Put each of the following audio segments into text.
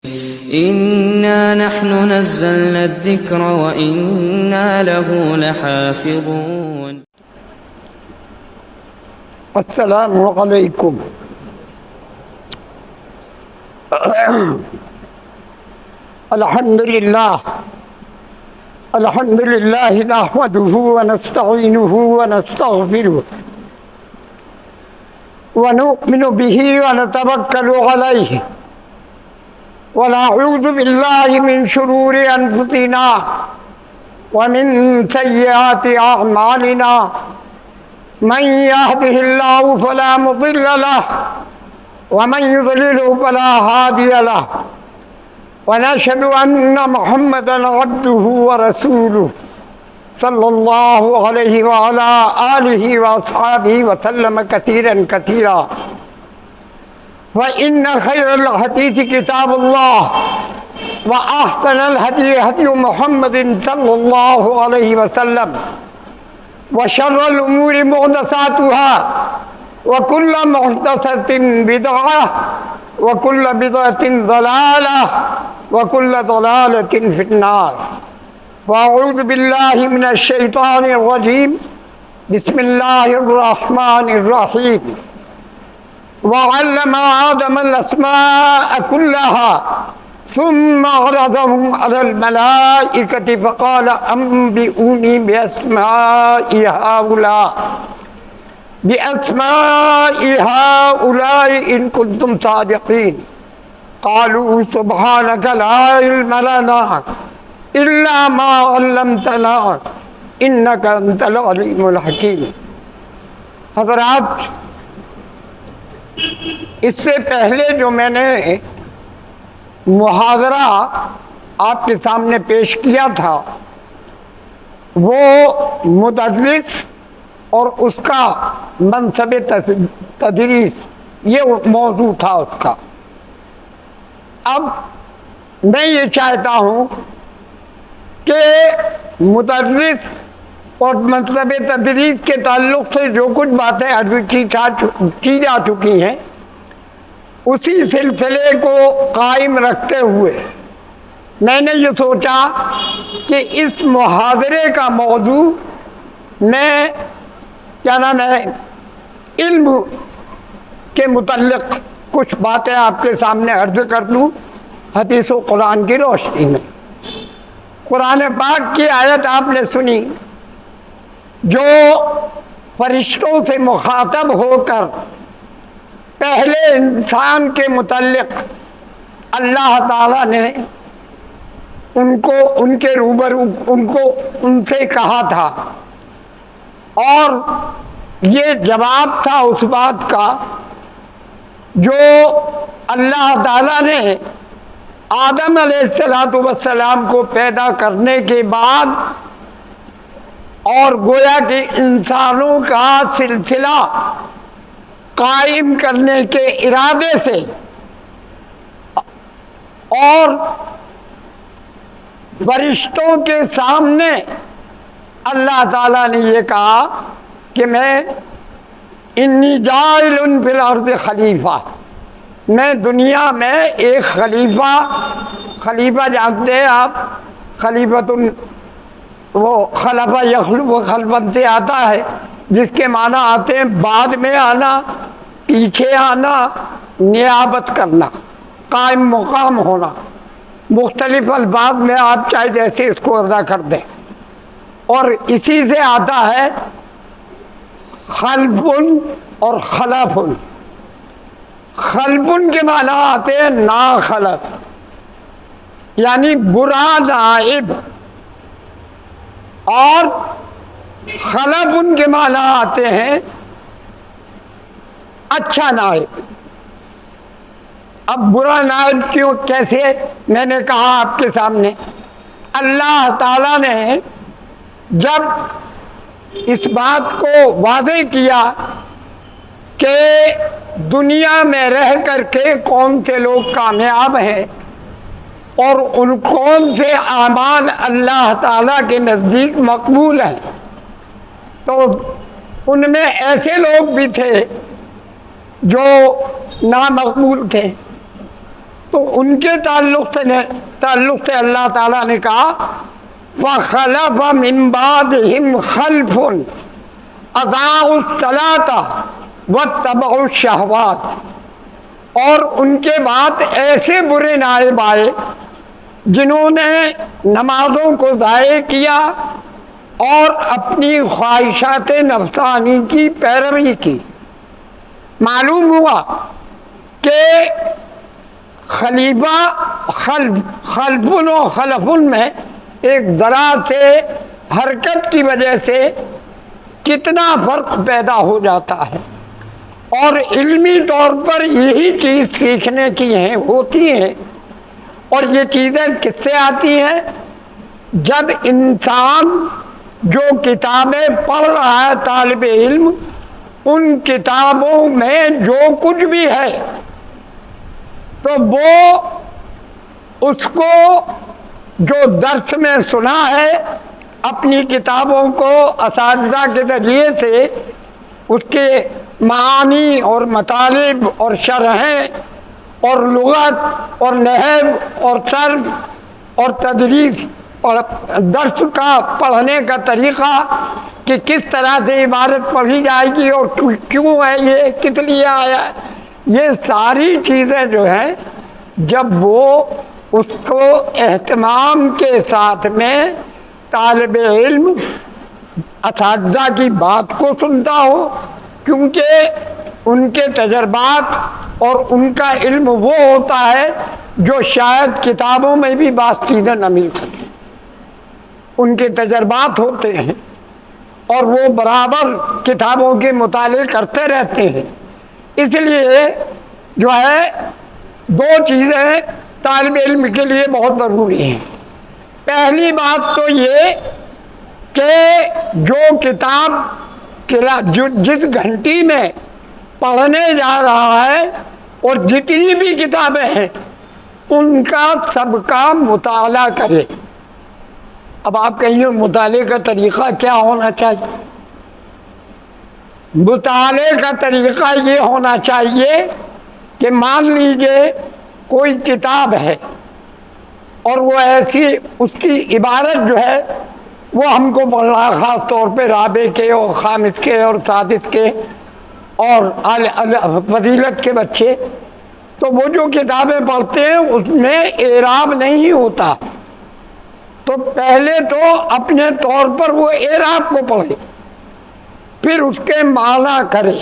إنا نحن نزلنا الذكر وإنا له لحافظون. السلام علیکم. الحمد للہ نحمده ونستعینه ونستغفره ونؤمن به ونتوکل علیہ ونعوذ باللہ من شرور انفسنا ومن سیئات اعمالنا من يهده الله فلا مضل له ومن يضلله فلا هادي له ونشهد أن محمدا عبده ورسوله صلى الله عليه وعلى آله وأصحابه وسلم كثيرا كثيرا. وإن خير الحديث كتاب الله وأحسن الهدي هدي محمد صلى الله عليه وسلم وشر الأمور محدثاتها وكل محدثة بدعة وكل بدعة ضلالة وكل ضلالة في النار. وأعوذ بالله من الشيطان الرجيم. بسم الله الرحمن الرحيم. وعلم آدم الأسماء كلها ثم عرضهم على الملائكة فقال أنبئوني بأسماء هؤلاء إن كنتم صادقين. قالوا سبحانك لا علم لنا إلا ما علمتنا إنك أنت العليم الحكيم. حضرات، اس سے پہلے جو میں نے محاضرہ آپ کے سامنے پیش کیا تھا وہ مدرس اور اس کا منصب تدریس، یہ موضوع تھا اس کا. اب میں یہ چاہتا ہوں کہ مدرس اور منصب تدریس کے تعلق سے جو کچھ باتیں عرض کی جا چکی ہیں اسی سلسلے کو قائم رکھتے ہوئے میں نے یہ سوچا کہ اس محاضرے کا موضوع میں علم کے متعلق کچھ باتیں آپ کے سامنے عرض کر دوں حدیث و قرآن کی روشنی میں. قرآن پاک کی آیت آپ نے سنی جو فرشتوں سے مخاطب ہو کر پہلے انسان کے متعلق اللہ تعالیٰ نے ان کے روبرو ان سے کہا تھا، اور یہ جواب تھا اس بات کا جو اللہ تعالیٰ نے آدم علیہ السلام کو پیدا کرنے کے بعد اور گویا کہ انسانوں کا سلسلہ قائم کرنے کے ارادے سے اور فرشتوں کے سامنے اللہ تعالیٰ نے یہ کہا کہ میں انی جاعل فی الارض خلیفہ، میں دنیا میں ایک خلیفہ جانتے ہیں آپ، خلیفۃ وہ خلفہ یخلف خلفت سے آتا ہے جس کے معنی آتے ہیں بعد میں آنا، پیچھے آنا، نیابت کرنا، قائم مقام ہونا. مختلف الفاظ میں آپ چاہے جیسے اس کو ادا کر دیں. اور اسی سے آتا ہے خلف اور خلف. خلف کے معنی آتے ہیں ناخلف، یعنی برا نائب، اور خلف کے معنی آتے ہیں اچھا نائب. اب برا نائب کیوں، کیسے؟ میں نے کہا آپ کے سامنے اللہ تعالیٰ نے جب اس بات کو واضح کیا کہ دنیا میں رہ کر کے کون سے لوگ کامیاب ہیں اور ان کون سے اعمال اللہ تعالیٰ کے نزدیک مقبول ہیں، تو ان میں ایسے لوگ بھی تھے جو نامقبول تھے، تو ان کے تعلق سے اللہ تعالیٰ نے کہا فَخَلَفَ مِن بَعْدِهِمْ خَلْفٌ أَضَاعُوا الصَّلَاةَ وَاتَّبَعُوا الشَّهَوَاتِ، اور ان کے بعد ایسے برے نائب آئے جنہوں نے نمازوں کو ضائع کیا اور اپنی خواہشات نفسانی کی پیروی کی۔ معلوم ہوا کہ خلیفہ خلفن و خلفن میں ایک ذرا سے حرکت کی وجہ سے کتنا فرق پیدا ہو جاتا ہے، اور علمی طور پر یہی چیز سیکھنے کی ہوتی ہے۔ اور یہ چیزیں کس سے آتی ہیں؟ جب انسان جو کتابیں پڑھ رہا ہے طالب علم، ان کتابوں میں جو کچھ بھی ہے تو وہ اس کو جو درس میں سنا ہے اپنی کتابوں کو اساتذہ کے ذریعے سے اس کے معانی اور مطالب اور شرحیں اور لغت اور نحو اور صرف اور تدریس اور درس کا پڑھنے کا طریقہ کہ کس طرح سے عبارت پڑھی جائے گی اور کیوں ہے یہ، کس لیے آیا ہے، یہ ساری چیزیں جو ہیں جب وہ اس کو اہتمام کے ساتھ میں طالب علم اساتذہ کی بات کو سنتا ہو، کیونکہ ان کے تجربات اور ان کا علم وہ ہوتا ہے جو شاید کتابوں میں بھی بعض چیزیں نہ مل سکیں، ان کے تجربات ہوتے ہیں اور وہ برابر کتابوں کے مطالعے کرتے رہتے ہیں۔ اس لیے جو ہے دو چیزیں طالب علم کے لیے بہت ضروری ہیں۔ پہلی بات تو یہ کہ جو کتاب جس گھنٹی میں پڑھنے جا رہا ہے اور جتنی بھی کتابیں ہیں ان کا سب کا مطالعہ کرے۔ اب آپ کہیں مطالعے کا طریقہ کیا ہونا چاہیے؟ مطالعے کا طریقہ یہ ہونا چاہیے کہ مان لیجئے کوئی کتاب ہے اور وہ ایسی اس کی عبارت جو ہے وہ ہم کو پڑھنا ہے، خاص طور پہ رابع کے اور خامس کے اور سادس کے اور فضیلت کے بچے، تو وہ جو کتابیں پڑھتے ہیں اس میں اعراب نہیں ہوتا، تو پہلے تو اپنے طور پر وہ اعراب کو پڑھے، پھر اس کے معنی کرے۔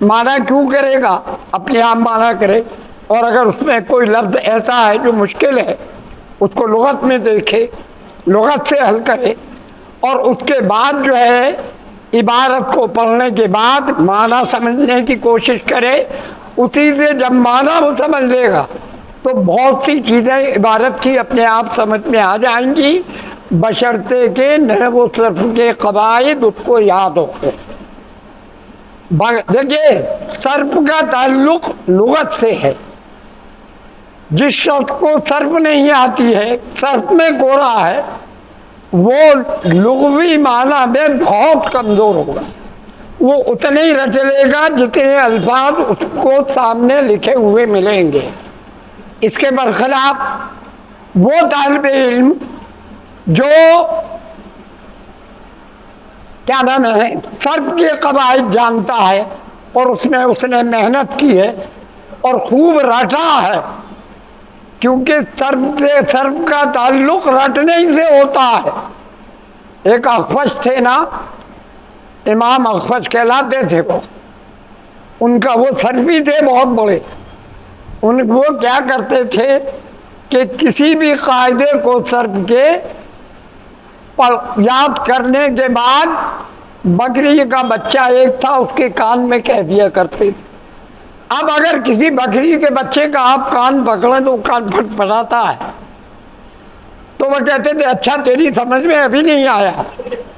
معنی کیوں کرے گا؟ اپنے آپ معنی کرے، اور اگر اس میں کوئی لفظ ایسا ہے جو مشکل ہے اس کو لغت میں دیکھے، لغت سے حل کرے، اور اس کے بعد جو ہے عبارت کو پڑھنے کے بعد معنی سمجھنے کی کوشش کرے۔ اسی سے جب معنی وہ سمجھ لے گا تو بہت سی چیزیں عبارت کی اپنے آپ سمجھ میں آ جائیں گی، بشرطے کہ نحو و صرف کے قواعد اس کو یاد ہو۔ دیکھیے صرف کا تعلق لغت سے ہے، جس شخص کو صرف نہیں آتی ہے، صرف میں گورا ہے، وہ لغوی معنی میں بہت کمزور ہوگا، وہ اتنے ہی رچ لے گا جتنے الفاظ اس کو سامنے لکھے ہوئے ملیں گے۔ اس کے برخلاف وہ طالب علم جو کیا نام ہے صرف کے قواعد جانتا ہے اور اس نے محنت کی ہے اور خوب رٹا ہے، کیونکہ صرف کا تعلق رٹنے ہی سے ہوتا ہے۔ ایک اخفش تھے نا، امام اخفش کہلاتے تھے وہ، ان کا وہ صرفی تھے بہت بڑے۔ وہ کیا کرتے تھے کہ کسی بھی قاعدے کو صرف کے یاد کرنے کے بعد بکری کا بچہ ایک تھا اس کے کان میں کہہ دیا کرتے تھے۔ اب اگر کسی بکری کے بچے کا آپ کان پکڑیں تو کان پھٹ پھٹاتا ہے، تو وہ کہتے تھے اچھا تیری سمجھ میں ابھی نہیں آیا،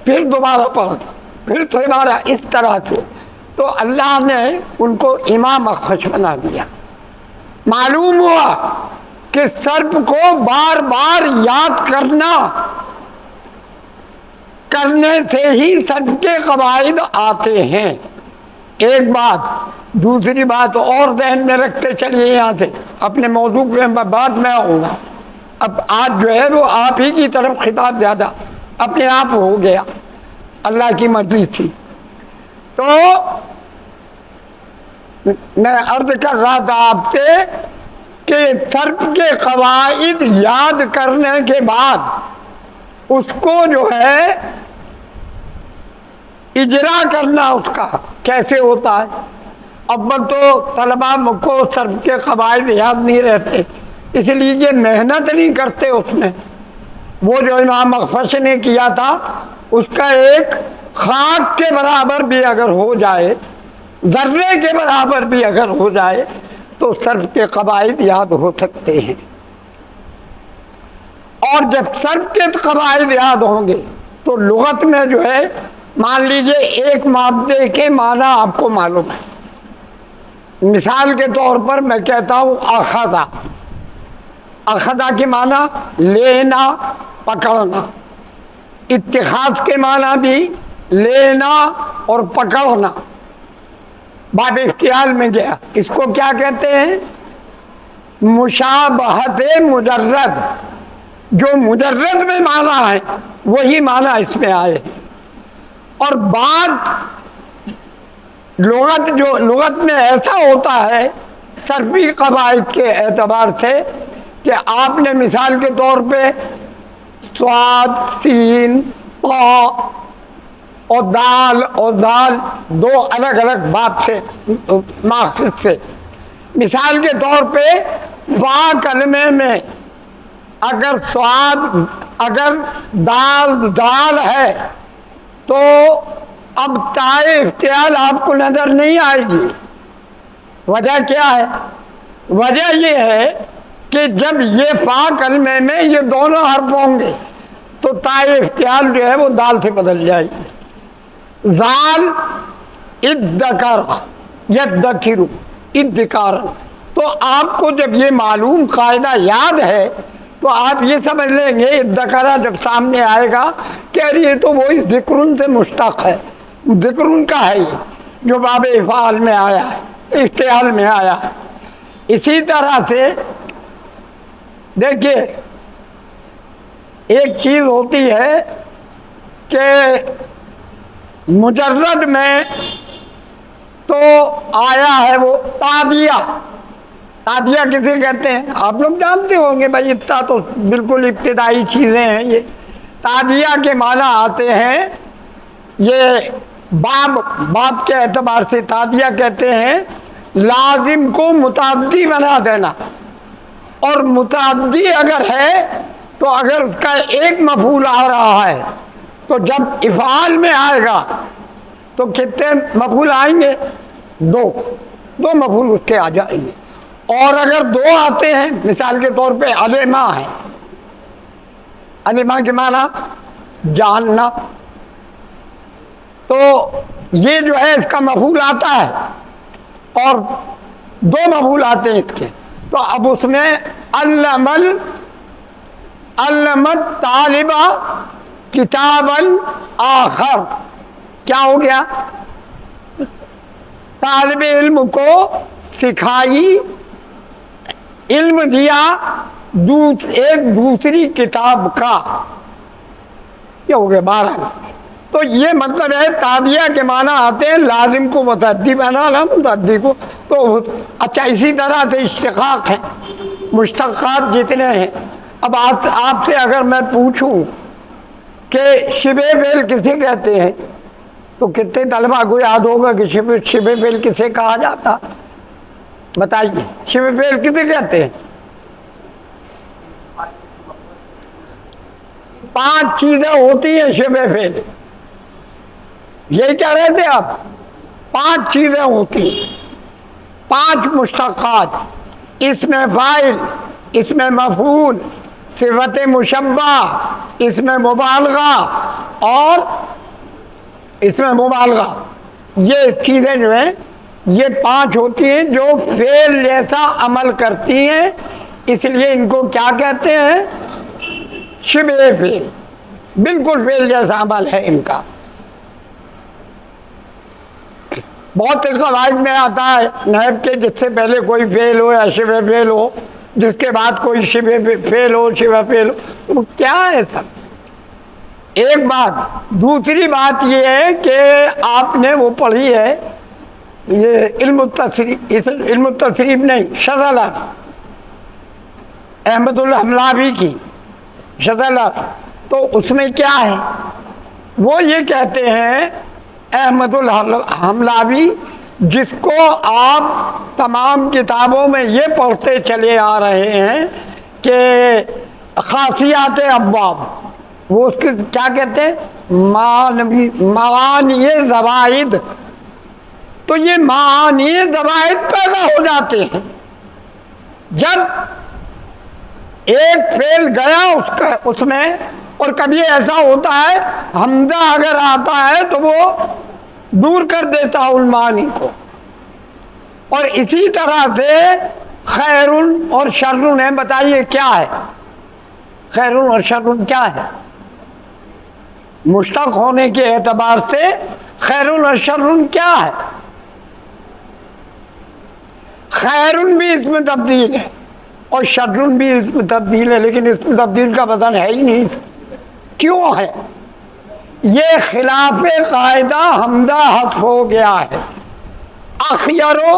پھر دوبارہ پڑھ، پھر دوبارہ، اس طرح سے۔ تو اللہ نے ان کو امام اخفش بنا دیا۔ معلوم ہوا کہ صرف کو بار بار یاد کرنے سے ہی صرف کے قواعد آتے ہیں۔ ایک بات، دوسری بات اور ذہن میں رکھتے چلیے یہاں سے، اپنے موضوع پہ بعد میں آؤں گا. اب آج جو ہے وہ آپ ہی کی طرف خطاب زیادہ اپنے آپ ہو گیا، اللہ کی مرضی تھی. تو میں عرض کر رہا تھا آپ سے کہ صرف کے قواعد یاد کرنے کے بعد اس کو جو ہے اجرا کرنا اس کا کیسے ہوتا ہے. اول تو طلباء کو صرف کے قواعد یاد نہیں رہتے، اس لیے یہ محنت نہیں کرتے اس میں. وہ جو امام اخفش نے کیا تھا اس کا ایک خاک کے برابر بھی اگر ہو جائے، ذرے کے برابر بھی اگر ہو جائے تو صرف کے قواعد یاد ہو سکتے ہیں. اور جب صرف کے قواعد یاد ہوں گے تو لغت میں جو ہے مان لیجئے ایک مادے کے معنی آپ کو معلوم ہے. مثال کے طور پر میں کہتا ہوں اخذا، اخذا کے معنی لینا پکڑنا. اتخاذ کے معنی بھی لینا اور پکڑنا. باب اختیار میں گیا، اس کو کیا کہتے ہیں؟ مشابہت مجرد. جو مجرد میں معنی ہے وہی معنی اس میں آئے. اور بعد لغت میں ایسا ہوتا ہے صرفی قواعد کے اعتبار سے کہ آپ نے مثال کے طور پہ صاد، سین، طا اور دال دو الگ الگ باب سے ماخذ سے. مثال کے طور پہ فا کلمے میں اگر صاد اگر دال ہے تو اب تائے افتعال آپ کو نظر نہیں آئے گی. وجہ کیا ہے؟ وجہ یہ ہے کہ جب یہ فا کلمے میں یہ دونوں حرف ہوں گے تو تائے افتعال جو ہے وہ دال سے بدل جائے گی. زال ادکر یدکر ادکارن. تو آپ کو جب یہ معلوم قاعدہ یاد ہے تو آپ یہ سمجھ لیں گے ادکرہ جب سامنے آئے گا کہ یہ تو وہی ذکرن سے مشتق ہے، ذکرن کا ہے یہ جو باب افعال میں آیا ہے، افتعال میں آیا ہے. اسی طرح سے دیکھیے ایک چیز ہوتی ہے کہ مجرد میں تو آیا ہے وہ تادیہ. تادیہ کسے کہتے ہیں؟ آپ لوگ جانتے ہوں گے بھائی، اتنا تو بالکل ابتدائی چیزیں ہیں یہ. تادیہ کے معنی آتے ہیں، یہ باب کے اعتبار سے تادیہ کہتے ہیں لازم کو متعدی بنا دینا. اور متعدی اگر ہے تو اگر اس کا ایک مفعول آ رہا ہے تو جب افعال میں آئے گا تو کتنے مفعول آئیں گے؟ دو مفعول اس کے آ جائیں گے. اور اگر دو آتے ہیں مثال کے طور پہ علیما ہے، علیما کے معنی جاننا، تو یہ جو ہے اس کا مفعول آتا ہے اور دو مفعول آتے ہیں اس کے. تو اب اس میں علمت طالبہ کتابا آخر کیا ہو گیا؟ طالب علم کو سکھائی، علم دیا ایک دوسری کتاب کا. کیا ہو گیا؟ 12. تو یہ مطلب ہے تادیہ کے معنی آتے ہیں لازم کو متعدی بنانا، متعدی کو تو اچھا. اسی طرح سے اشتقاق ہیں، مشتقات جتنے ہیں. اب آپ سے اگر میں پوچھوں کہ شبہ فعل کسے کہتے ہیں تو کتنے طلبہ کو یاد ہوگا کہ شبہ فعل کسے کہا جاتا؟ بتائیے شبہ فعل کسے کہتے ہیں؟ 5 چیزیں ہوتی ہیں شبہ فعل. یہی کہہ رہے تھے آپ؟ 5 چیزیں ہوتی ہیں، 5 مشتقات: اسم فاعل، اسم مفعول، صفت مشبہ، اسم مبالغہ اور اسم مبالغہ. یہ چیزیں جو ہیں یہ 5 ہوتی ہیں جو فعل جیسا عمل کرتی ہیں، اس لیے ان کو کیا کہتے ہیں؟ شبہ فعل. بالکل فعل جیسا عمل ہے ان کا. بہت سے قواعد میں آتا ہے نائب کے جس سے پہلے کوئی فعل ہو یا شبہ فعل ہو، جس کے بعد کوئی شبہ فعل ہو، شبہ فعل ہو، وہ کیا ہے سب ایک بات۔ دوسری بات یہ ہے کہ آپ نے وہ پڑھی ہے یہ علم التصریف نہیں، شذلہ احمد الحملاوی کی شذلہ، تو اس میں کیا ہے؟ وہ یہ کہتے ہیں احمد الحملاوی، جس کو آپ تمام کتابوں میں یہ پڑھتے چلے آ رہے ہیں کہ خاصیات ابواب، وہ اس کے کیا کہتے ہیں؟ معانی زوائد۔ تو یہ معانی زوائد پیدا ہو جاتے ہیں جب ایک فعل گیا اس میں، اور کبھی ایسا ہوتا ہے حمزہ اگر آتا ہے تو وہ دور کر دیتا ہے المعانی کو، اور اسی طرح سے خیر اور شر ہے۔ بتائیے کیا ہے خیر اور شر؟ کیا ہے؟ مشتق ہونے کے اعتبار سے خیر اور شر کیا ہے؟ خیر بھی اس میں تبدیل ہے اور شر بھی اس میں تبدیل ہے، لیکن اس میں تبدیل کا وزن ہے ہی نہیں۔ کیوں ہے؟ یہ خلاف قاعدہ حمزہ حذف ہو گیا ہے۔ اخیرو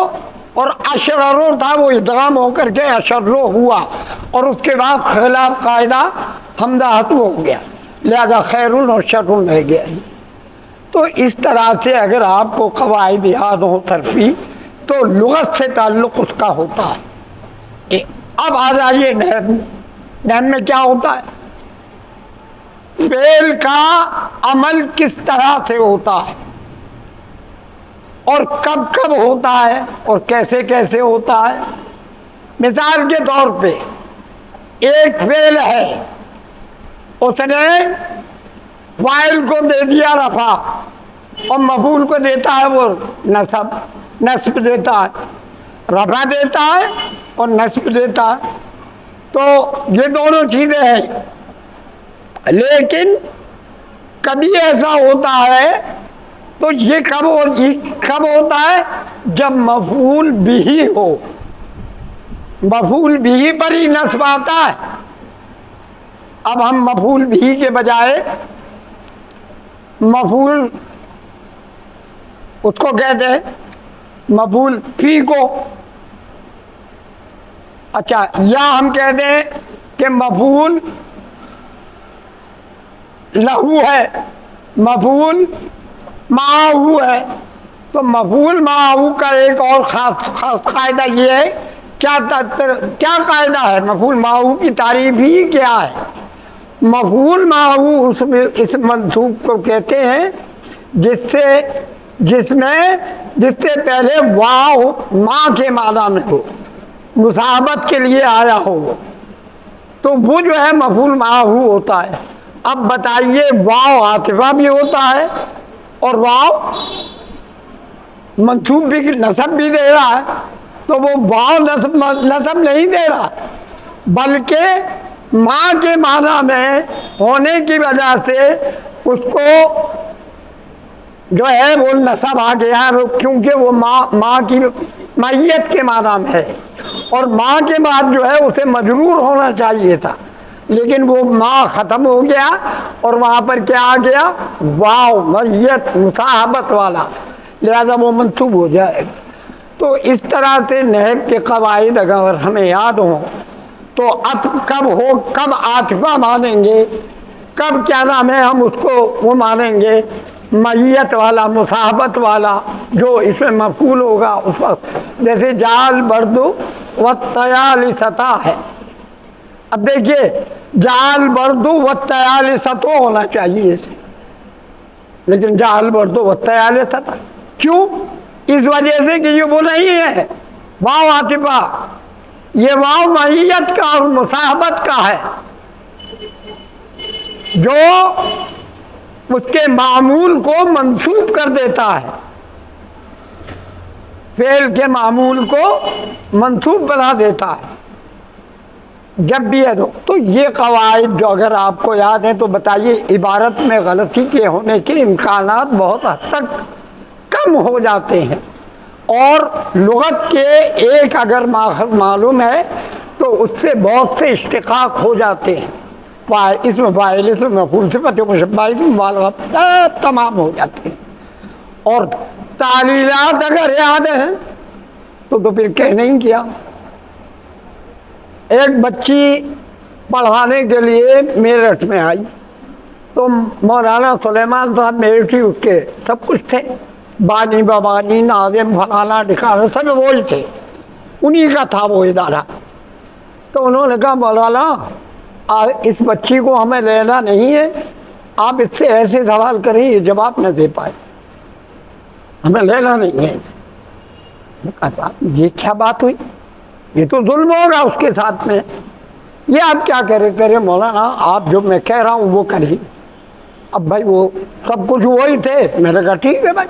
اور اشررو تھا، وہ ادغام ہو کر کے اشرو ہوا، اور اس کے بعد خلاف قاعدہ حمزہ حذف ہو گیا، لہذا خیر اور شر رہ گیا۔ تو اس طرح سے اگر آپ کو قواعد یاد ہو صرفی تو لغت سے تعلق اس کا ہوتا ہے۔ اب آ جائیے نحو میں کیا ہوتا ہے؟ فعل کا عمل کس طرح سے ہوتا ہے اور کب کب ہوتا ہے اور کیسے کیسے ہوتا ہے۔ مثال کے طور پہ ایک فعل ہے، اس نے فاعل کو دے دیا رفع اور مفعول کو دیتا ہے وہ نصب دیتا ہے، رفع دیتا ہے اور نصب دیتا ہے، تو یہ دونوں چیزیں ہیں۔ لیکن کبھی ایسا ہوتا ہے تو یہ کب ہوتا ہے؟ جب مفعول بھی ہو، مفعول بھی پر ہی نصب آتا ہے۔ اب ہم مفعول بھی کے بجائے مفعول اس کو کہتے ہیں مفعول فی کو، اچھا، یا ہم کہتے ہیں کہ مفعول لہو ہے، مفعول معہو ہے۔ تو مفعول معہو کا ایک اور خاص قاعدہ یہ ہے، کیا قاعدہ ہے؟ مفعول معہو کی تعریف ہی کیا ہے؟ مفعول معہو اس منصوب کو کہتے ہیں جس سے پہلے واو ماں کے معنی میں ہو، مصاحبت کے لیے آیا ہو، تو وہ جو ہے مفعول معہو ہوتا ہے۔ اب بتائیے واو عاطفہ بھی ہوتا ہے اور واو منصوب بھی، نصب بھی دے رہا ہے، تو وہ واو نصب نہیں دے رہا، بلکہ ماں کے معنی میں ہونے کی وجہ سے اس کو جو ہے وہ نصب آ گیا ہے، کیونکہ وہ ماں کی معیت کے معنی میں ہے، اور ماں کے بعد جو ہے اسے مجرور ہونا چاہیے تھا، لیکن وہ ماں ختم ہو گیا اور وہاں پر کیا آ گیا؟ واو، معیت، مصاحبت والا، لہذا وہ منصوب ہو جائے گا۔ تو اس طرح سے نحو کے قواعد اگر ہمیں یاد ہوں تو اب کب عاطفہ مانیں گے، کب کیا نام ہے ہم اس کو وہ مانیں گے معیت والا، مصاحبت والا، جو اس میں مفعول ہوگا اس وقت، جیسے جال بردو و تیال سطح ہے۔ اب دیکھیے جال بردو و تیال سطح ہونا چاہیے اسے، لیکن جال بردو و تیال سطح کیوں؟ اس وجہ سے کہ یہ وہ نہیں ہے واو عاطفہ، یہ واو معیت کا اور مصاحبت کا ہے، جو اس کے معمول کو منسوب کر دیتا ہے، فعل کے معمول کو منسوب بنا دیتا ہے جب بھی ہے تو یہ قواعد جو اگر آپ کو یاد ہیں تو بتائیے عبارت میں غلطی کے ہونے کے امکانات بہت حد تک کم ہو جاتے ہیں، اور لغت کے ایک اگر ماخذ معلوم ہے تو اس سے بہت سے اشتقاق ہو جاتے ہیں، اسم فاعل، اسم مفعول، صفت مشبہ، اسم مبالغہ تمام ہو جاتے ہیں۔ اور تعلیلات اگر یاد ہیں تو پھر کہنے ہی کیا۔ ایک بچی پڑھانے کے لیے میرٹھ میں آئی تو مولانا سلیمان صاحب میرٹھی اس کے سب کچھ تھے، بانی بابانی ناظم فلانا ڈھکانا سب وہی تھے، انہی کا تھا وہ ادارہ۔ تو انہوں نے کہا مولانا اس بچی کو ہمیں لینا نہیں ہے، آپ اس سے ایسے سوال کریں یہ جواب نہ دے پائے، ہمیں لینا نہیں ہے۔ یہ کیا بات ہوئی، یہ تو ظلم ہوگا اس کے ساتھ میں، یہ آپ کیا کرے مولانا آپ جو میں کہہ رہا ہوں وہ کریے۔ اب بھائی وہ سب کچھ وہی تھے، میں نے کہا ٹھیک ہے بھائی۔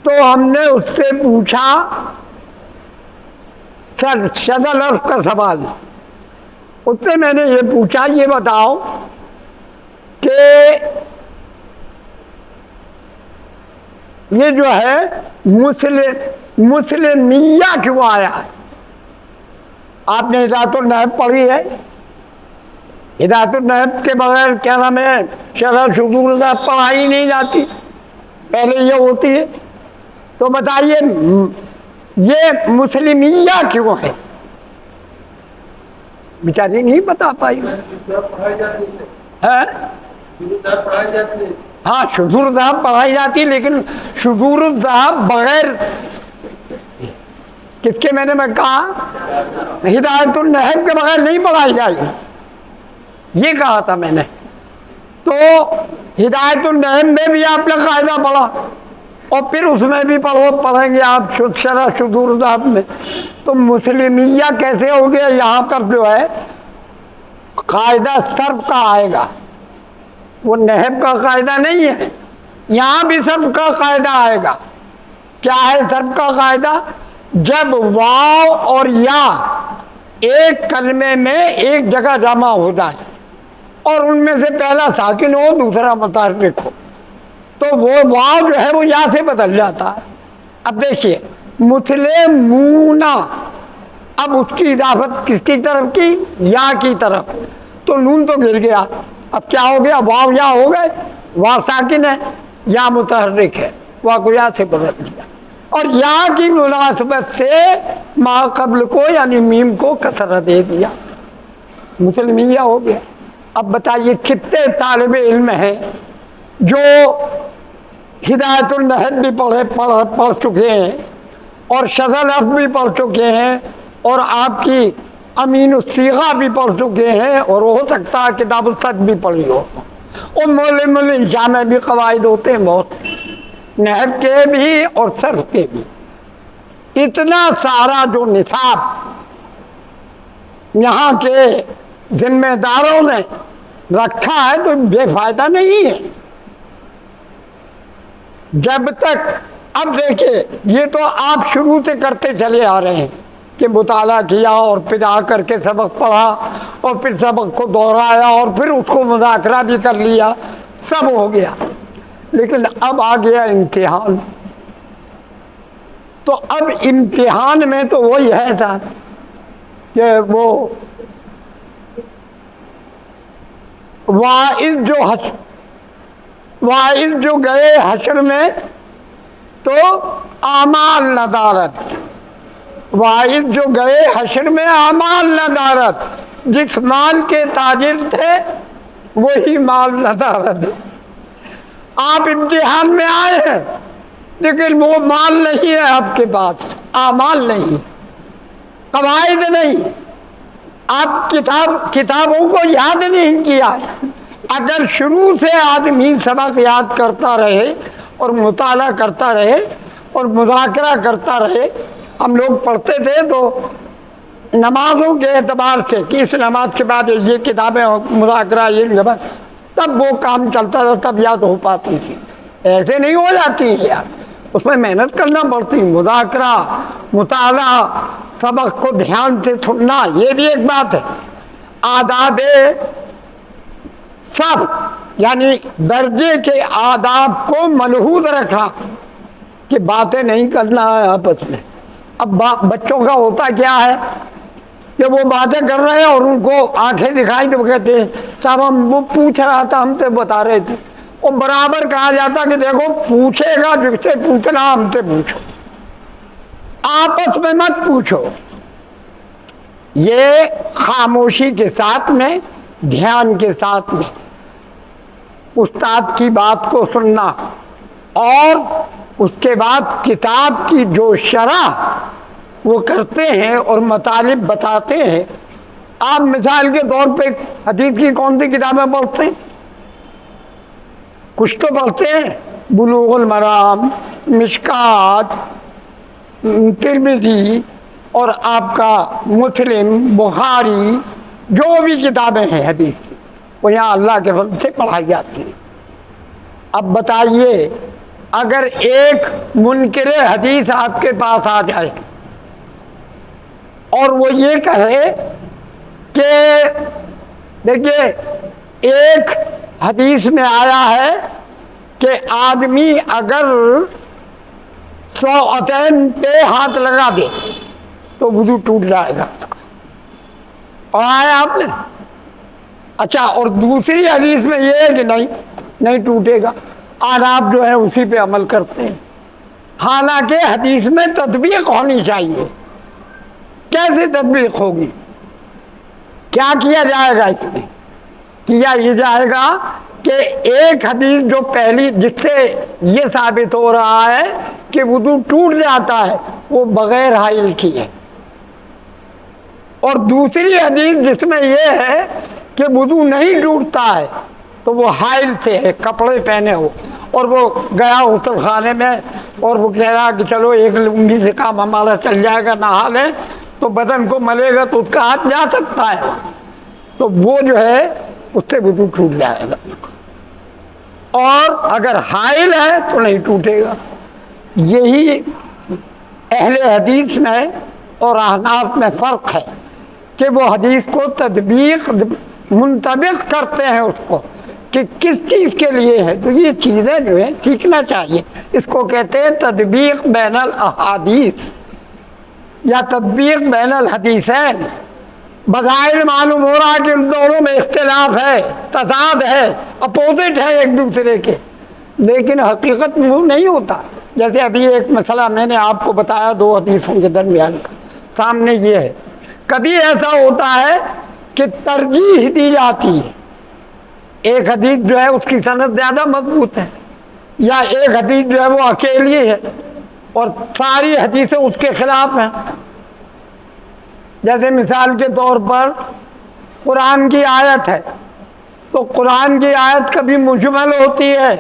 تو ہم نے اس سے پوچھا شد لفظ کا سوال، اس سے میں نے یہ پوچھا یہ بتاؤ کہ یہ جو ہے مسلمیہ کیوں آیا ہے؟ آپ نے ہدایت النحب پڑھی ہے؟ ہدایت النحب کے بغیر کیا نام ہے شرح صدور النحب پڑھائی نہیں جاتی، پہلے یہ ہوتی ہے۔ تو بتائیے یہ مسلمیہ کیوں ہے؟ بیچاری نہیں بتا پائی ہے۔ ہاں شذور الذہب پڑھائی جاتی، لیکن شذور الذہب بغیر کس کے میں نے کہا ہدایت النحب کے بغیر نہیں پڑھائی جائے گی، یہ کہا تھا میں نے۔ تو ہدایت النحب میں بھی آپ نے قاعدہ پڑھا اور پھر اس میں بھی پڑھیں گے آپ شرح صدور الذہب میں۔ تو مسلمیہ کیسے ہو گیا؟ یہاں پر جو ہے قاعدہ صرف کا آئے گا، وہ نحب کا قاعدہ نہیں ہے، یہاں بھی صرف کا قاعدہ آئے گا۔ کیا ہے صرف کا قاعدہ؟ جب واو اور یا ایک کلمے میں ایک جگہ جمع ہو جائے اور ان میں سے پہلا ساکن ہو دوسرا متحرک ہو تو وہ واو جو ہے وہ یا سے بدل جاتا ہے۔ اب دیکھیے مسلمون، اب اس کی اضافت کس کی طرف کی؟ یا کی طرف، تو نون تو گر گیا، اب کیا ہو گیا؟ واو یا ہو گئے، واو ساکن ہے یا متحرک ہے، واو کو یا سے بدل دیا اور یا کی مناسبت سے ما قبل کو یعنی میم کو کسرہ دے دیا، مسلمیہ ہو گیا۔ اب بتائیے کتنے طالب علم ہیں جو ہدایت النحب بھی پڑھ چکے ہیں اور شذ لفظ بھی پڑھ چکے ہیں اور آپ کی امین الصیغہ بھی پڑھ چکے ہیں، اور ہو سکتا ہے کتاب الصد بھی پڑھی ہو، اور معلم الانشاء میں بھی قواعد ہوتے ہیں بہت، نحب کے بھی اور صرف کے بھی۔ اتنا سارا جو نصاب یہاں کے ذمہ داروں نے رکھا ہے تو بے فائدہ نہیں ہے۔ جب تک اب دیکھیں یہ تو آپ شروع سے کرتے چلے آ رہے ہیں کہ مطالعہ کیا اور پھر آ کر کے سبق پڑھا اور پھر سبق کو دہرایا اور پھر اس کو مذاکرہ بھی کر لیا، سب ہو گیا، لیکن اب آ گیا امتحان۔ تو اب امتحان میں تو وہی ہے تھا کہ وہ واعظ جو گئے حشر میں تو اعمال ندارت، واعظ جو گئے حشر میں اعمال ندارت، جس مال کے تاجر تھے وہی مال ندارت۔ آپ امتحان میں آئے ہیں لیکن وہ مال نہیں ہے آپ کے پاس، اعمال نہیں، قواعد نہیں، آپ کتابوں کو یاد نہیں کیا۔ اگر شروع سے آدمی سبق یاد کرتا رہے اور مطالعہ کرتا رہے اور مذاکرہ کرتا رہے، ہم لوگ پڑھتے تھے تو نمازوں کے اعتبار سے کہ اس نماز کے بعد یہ کتابیں مذاکرہ یہ تب وہ کام چلتا تھا، تب یاد ہو پاتی تھی، ایسے نہیں ہو جاتی ہے یار، اس میں محنت کرنا پڑتی، مذاکرہ مطالعہ سبق کو دھیان سے سننا یہ بھی ایک بات ہے، آداب صف یعنی درجے کے آداب کو ملحوظ رکھنا کہ باتیں نہیں کرنا ہے آپس میں. اب بچوں کا ہوتا کیا ہے کہ وہ باتیں کر رہے ہیں اور ان کو آنکھیں دکھائی تو وہ کہتے ہیں صاحب ہم وہ پوچھ رہا تھا ہم سے بتا رہے تھے. اور برابر کہا جاتا کہ دیکھو پوچھے گا جس سے پوچھنا ہم سے پوچھو، آپس میں مت پوچھو. یہ خاموشی کے ساتھ میں، دھیان کے ساتھ میں استاد کی بات کو سننا، اور اس کے بعد کتاب کی جو شرح وہ کرتے ہیں اور مطالب بتاتے ہیں. آپ مثال کے طور پہ حدیث کی کون سی کتابیں پڑھتے ہیں؟ کچھ تو پڑھتے ہیں، بلوغ المرام، مشکات، ترمذی اور آپ کا مسلم، بخاری، جو بھی کتابیں ہیں حدیث کی وہ یہاں اللہ کے فضل سے پڑھائی جاتی ہیں. اب بتائیے اگر ایک منکر حدیث آپ کے پاس آ جائے اور وہ یہ کہے کہ دیکھیے ایک حدیث میں آیا ہے کہ آدمی اگر سوعتین پہ ہاتھ لگا دے تو وضو ٹوٹ جائے گا اس کا، اور آیا آپ نے. اچھا، اور دوسری حدیث میں یہ ہے کہ نہیں ٹوٹے گا، اور آپ جو ہے اسی پہ عمل کرتے ہیں. حالانکہ حدیث میں تطبیق ہونی چاہیے. کیسے تطبیق ہوگی؟ کیا کیا جائے گا؟ اس میں کیا یہ جائے گا کہ ایک حدیث جو پہلی جس سے یہ ثابت ہو رہا ہے کہ وضو ٹوٹ جاتا ہے وہ بغیر حائل کی ہے، اور دوسری حدیث جس میں یہ ہے کہ وضو نہیں ٹوٹتا ہے تو وہ حائل سے ہے، کپڑے پہنے ہو، اور وہ گیا غسل خانے میں اور وہ کہہ رہا کہ چلو ایک لنگی سے کام ہمارا چل جائے گا، نہا لیں تو بدن کو ملے گا تو اس کا ہاتھ جا سکتا ہے، تو وہ جو ہے اس سے وضو ٹوٹ جائے گا. اور اگر حائل ہے تو نہیں ٹوٹے گا. یہی اہل حدیث میں اور احناف میں فرق ہے کہ وہ حدیث کو تطبیق منطبق کرتے ہیں اس کو کہ کس چیز کے لیے ہے. تو یہ چیزیں جو ہے سیکھنا چاہیے. اس کو کہتے ہیں تطبیق بین الاحادیث یا تطبیق بین الحدیثین. بظاہر معلوم ہو رہا کہ ان دونوں میں اختلاف ہے، تضاد ہے، اپوزٹ ہے ایک دوسرے کے، لیکن حقیقت میں وہ نہیں ہوتا. جیسے ابھی ایک مسئلہ میں نے آپ کو بتایا دو حدیثوں کے درمیان کا، سامنے یہ ہے. کبھی ایسا ہوتا ہے کہ ترجیح دی جاتی ہے، ایک حدیث جو ہے اس کی سند زیادہ مضبوط ہے، یا ایک حدیث جو ہے وہ اکیلی ہے اور ساری حدیثیں اس کے خلاف ہیں. جیسے مثال کے طور پر قرآن کی آیت ہے تو قرآن کی آیت کبھی مجمل ہوتی ہے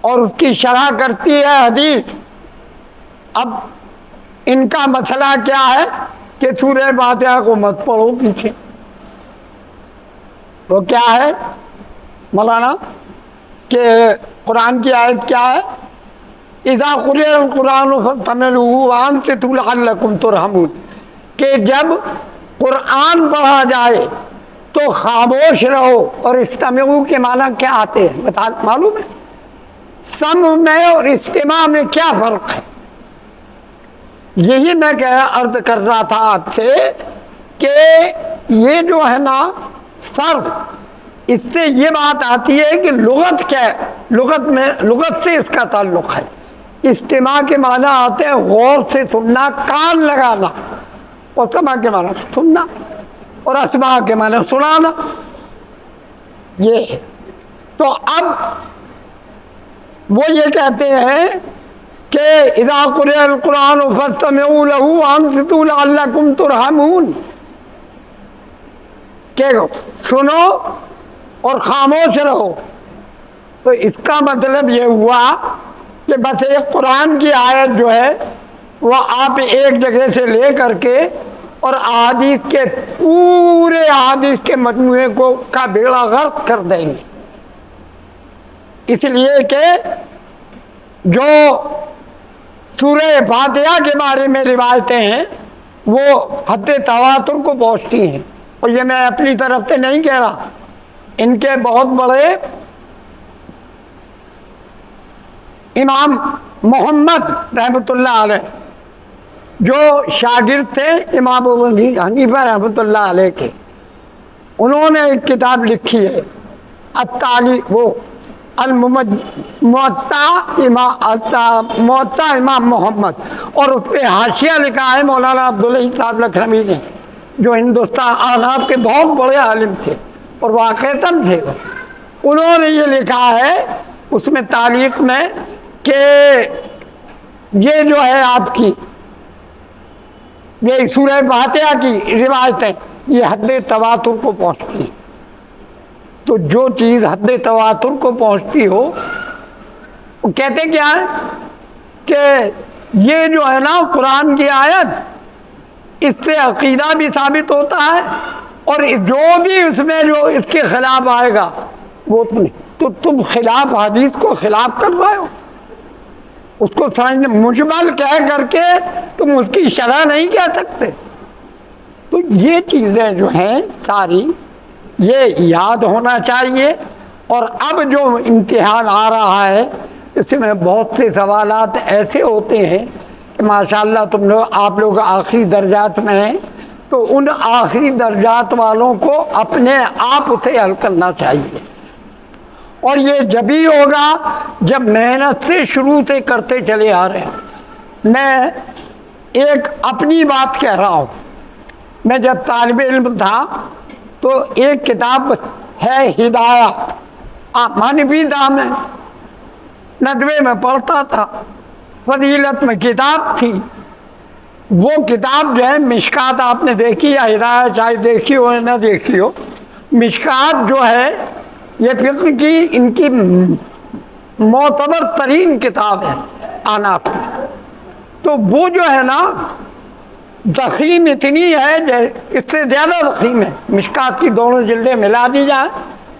اور اس کی شرح کرتی ہے حدیث. اب ان کا مسئلہ کیا ہے کہ سورہ فاتحہ کو مت پڑھو پیچھے. وہ کیا ہے مولانا کہ قرآن کی آیت کیا ہے؟ اذا قرئ القرآن فاستمعوا وانصتوا لعلکم ترحمون، کہ جب قرآن پڑھا جائے تو خاموش رہو. اور استمعوا کے معنی کیا آتے ہیں معلوم ہے؟ سمع میں اور استماع میں کیا فرق ہے؟ یہی میں عرض کر رہا تھا آپ سے کہ یہ جو ہے نا صرف، اس سے یہ بات آتی ہے کہ لغت کیا ہے، لغت سے اس کا تعلق ہے. استماع کے معنی آتے ہیں غور سے سننا، کان لگانا، اور سماع کے معنی سننا، اور اسماع کے معنی سنانا. یہ تو اب وہ یہ کہتے ہیں کہ اذا قرئ القرآن فاستمعوا له وانصتوا لعلکم ترحمون، کہ سنو اور خاموش رہو. تو اس کا مطلب یہ ہوا کہ بس ایک قرآن کی آیت جو ہے وہ آپ ایک جگہ سے لے کر کے اور احادیث کے پورے احادیث کے مجموعے کو کا بیڑا غرق کر دیں گے. اس لیے کہ جو سورہ فاتحہ کے بارے میں روایتیں ہیں وہ حد تواتر کو پہنچتی ہیں، اور یہ میں اپنی طرف سے نہیں کہہ رہا، ان کے بہت بڑے امام محمد رحمۃ اللہ علیہ جو شاگرد تھے امام ابو حنیفہ رحمۃ اللہ علیہ کے، انہوں نے ایک کتاب لکھی ہے وہ موطا امام محمد، اور اس پہ حاشیہ لکھا ہے مولانا عبداللہ صاحب لکھنوی نے، جو ہندوستان احناف کے بہت بڑے عالم تھے اور واقعتاً تھے۔ انہوں نے یہ لکھا ہے اس میں تعلیق میں کہ یہ جو ہے آپ کی یہ سورہ فاتحہ کی روایتیں یہ حد تواتر کو پہنچتی ہیں۔ تو جو چیز حد تواتر کو پہنچتی ہو، وہ کہتے کیا ہے کہ یہ جو ہے نا قرآن کی آیت، اس سے عقیدہ بھی ثابت ہوتا ہے، اور جو بھی اس میں جو اس کے خلاف آئے گا وہ تو تم خلاف حدیث کو خلاف کر رہے ہو، اس کو سمجھنے مجمل کہہ کر کے تم اس کی شرح نہیں کہہ سکتے۔ تو یہ چیزیں جو ہیں ساری یہ یاد ہونا چاہیے۔ اور اب جو امتحان آ رہا ہے اس میں بہت سے سوالات ایسے ہوتے ہیں کہ ماشاءاللہ آپ لوگ آخری درجات میں ہیں، تو ان آخری درجات والوں کو اپنے آپ اسے حل کرنا چاہیے، اور یہ جبھی ہوگا جب محنت سے شروع سے کرتے چلے آ رہے ہیں۔ میں ایک اپنی بات کہہ رہا ہوں، میں جب طالب علم تھا تو ایک کتاب ہے ہدایہ، حنفی تھا، میں ندوے میں پڑھتا تھا، فضیلت میں کتاب تھی۔ وہ کتاب جو ہے مشکات، آپ نے دیکھی یا ہدایہ چاہے دیکھی ہو یا نہ دیکھی ہو، مشکات جو ہے یہ فقہ کی ان کی معتبر ترین کتاب ہے احناف کی۔ تو وہ جو ہے نا ضخیم اتنی ہے، اس سے زیادہ ضخیم ہے، مشکات کی دونوں جلدیں ملا دی جائیں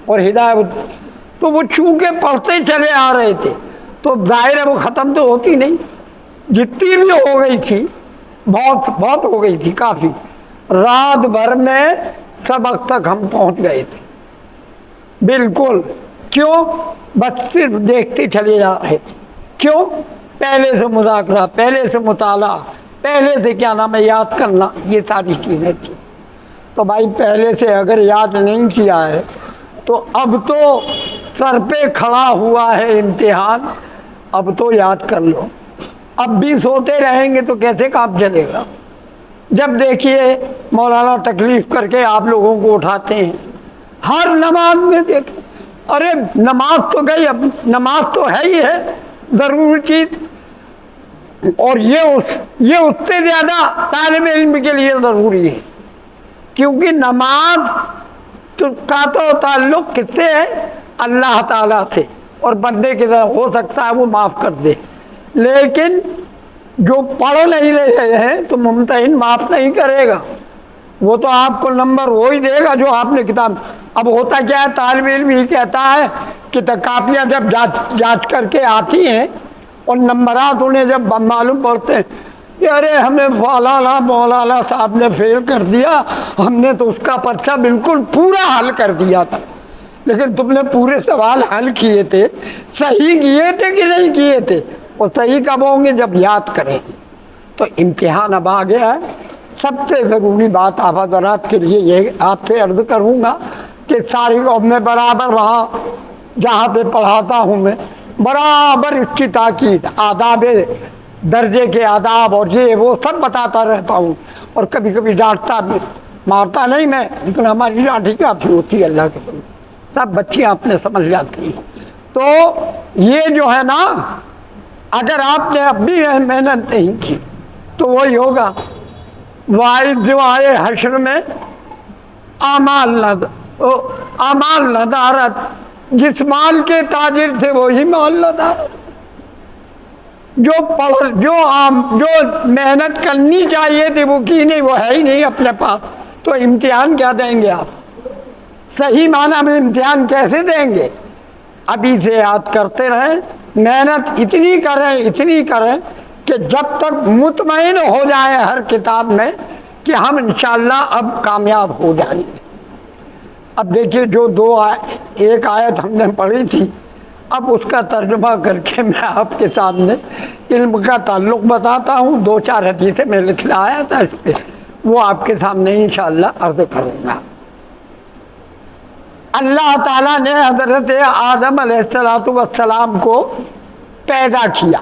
اور ہدایت، تو وہ چونکہ پڑھتے چلے آ رہے تھے تو ظاہر ہے وہ ختم تو ہوتی نہیں، جتنی بھی ہو گئی تھی بہت ہو گئی تھی، کافی، رات بھر میں سبق تک ہم پہنچ گئے تھے بالکل۔ کیوں؟ بس صرف دیکھتے چلے جا رہے تھے۔ کیوں؟ پہلے سے مذاکرہ، پہلے سے مطالعہ، پہلے سے کیا نام ہے یاد کرنا، یہ ساری چیزیں تھیں۔ تو بھائی پہلے سے اگر یاد نہیں کیا ہے تو اب تو سر پہ کھڑا ہوا ہے امتحان، اب تو یاد کر لو۔ اب بھی سوتے رہیں گے تو کیسے کام چلے گا؟ جب دیکھیے مولانا تکلیف کر کے آپ لوگوں کو اٹھاتے ہیں، ہر نماز میں دیکھیں، ارے نماز تو گئی، اب نماز تو ہے ہی ہے ضروری چیز، اور یہ اس سے زیادہ طالب علم کے لیے ضروری ہے، کیونکہ نماز کا تو تعلق کس سے ہے؟ اللہ تعالیٰ سے، اور بندے کے ساتھ ہو سکتا ہے وہ معاف کر دے، لیکن جو پڑھ نہیں رہے ہیں تو ممتحن معاف نہیں کرے گا، وہ تو آپ کو نمبر وہی دے گا جو آپ نے کتاب۔ اب ہوتا کیا ہے، طالب علم ہی کہتا ہے کہ کاپیاں جب جانچ کر کے آتی ہیں اور نمبرات انہیں جب معلوم پڑتے ہیں کہ ارے ہمیں فلانا مولانا صاحب نے فیل کر دیا، ہم نے تو اس کا پرچہ بالکل پورا حل کر دیا تھا، لیکن تم نے پورے سوال حل کیے تھے، صحیح کیے تھے کہ نہیں کیے تھے؟ اور صحیح کب ہوں گے؟ جب یاد کریں۔ تو امتحان اب آ گیا ہے۔ سب سے ضروری بات آپ حضرات کے لیے یہ آپ سے عرض کروں گا کہ ساری قوم میں برابر وہاں جہاں پہ پڑھاتا ہوں میں برابر اس کی تاکید، آداب درجے کے آداب اور یہ وہ سب بتاتا رہتا ہوں، اور کبھی کبھی ڈانٹتا بھی، مارتا نہیں میں، لیکن ہماری ڈانٹی کافی ہوتی ہے اللہ کے بندے، سب بچیاں اپنے سمجھ جاتی ہیں۔ تو یہ جو ہے نا، اگر آپ نے اب بھی محنت نہیں کی تو وہی ہوگا، واحد جو آئے حشر میں اعمال ندارت، جس مال کے تاجر تھے وہی مال ندارت، جو محنت کرنی چاہیے تھی وہ کی نہیں، وہ ہے ہی نہیں اپنے پاس، تو امتحان کیا دیں گے آپ؟ صحیح معنی میں امتحان کیسے دیں گے؟ ابھی سے یاد کرتے رہیں، محنت اتنی کریں کہ جب تک مطمئن ہو جائے ہر کتاب میں کہ ہم انشاءاللہ اب کامیاب ہو جائیں گے۔ اب دیکھیے جو ایک آیت ہم نے پڑھی تھی اب اس کا ترجمہ کر کے میں آپ کے سامنے علم کا تعلق بتاتا ہوں. 2-4 حدیثیں میں لکھ لایا تھا اس پہ، وہ آپ کے سامنے انشاءاللہ عرض کروں گا. اللہ تعالیٰ نے حضرت آدم علیہ السلام کو پیدا کیا.